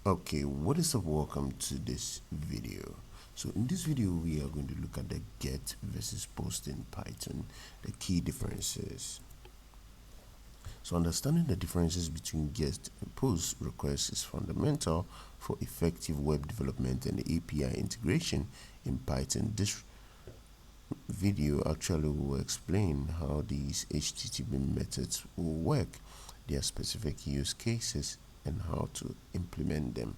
Okay, what is up? Welcome to this video. So in this video we are going to look at the get versus post in Python, the key differences. So understanding the differences between get and post requests is fundamental for effective web development and API integration in Python. This video actually will explain how these HTTP methods will work, their specific use cases, and how to implement them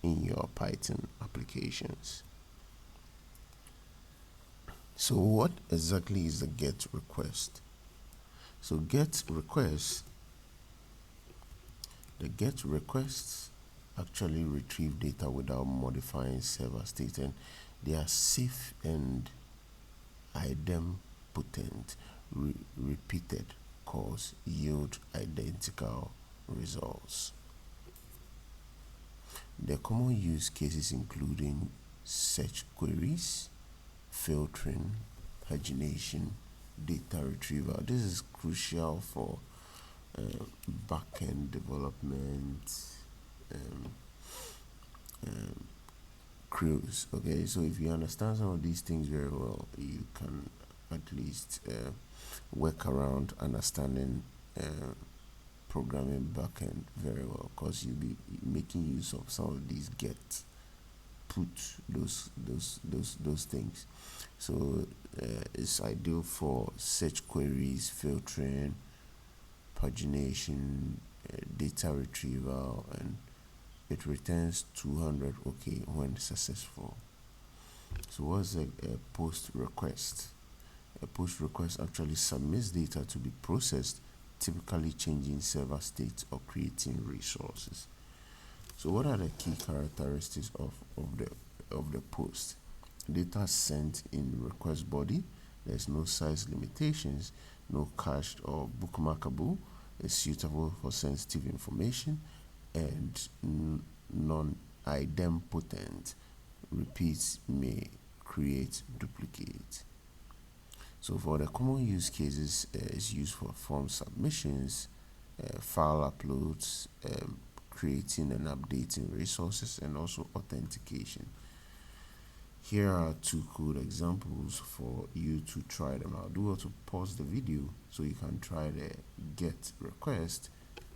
in your Python applications. So what exactly is the get request? So the get requests actually retrieve data without modifying server state, and they are safe and idempotent. Repeated calls yield identical results. The common use cases including search queries, filtering, pagination, data retrieval. This is crucial for backend development crews. Okay, so if you understand some of these things very well, you can at least work around understanding programming backend very well, because you'll be making use of some of these get, put, those things. So it's ideal for search queries, filtering, pagination, data retrieval, and it returns 200 OK when successful. So what's a post request? A push request actually submits data to be processed, typically changing server state or creating resources. So what are the key characteristics of the post? Data sent in request body. There's no size limitations, no cached or bookmarkable. It's suitable for sensitive information and non-idempotent. Repeats may create duplicate. So for the common use cases, it's used for form submissions, file uploads, creating and updating resources, and also authentication. Here are two code examples for you to try them out. Do well to pause the video so you can try the get request,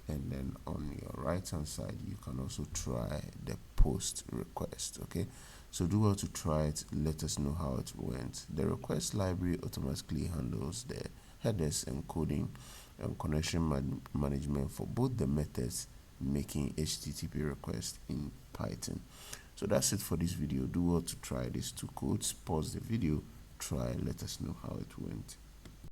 and then on your right hand side you can also try the post request. Okay, so do well to try it. Let us know how it went. The request library automatically handles the headers, encoding, and connection management for both the methods making HTTP requests in Python. So that's it for this video. Do well to try these two codes. Pause the video, try, let us know how it went.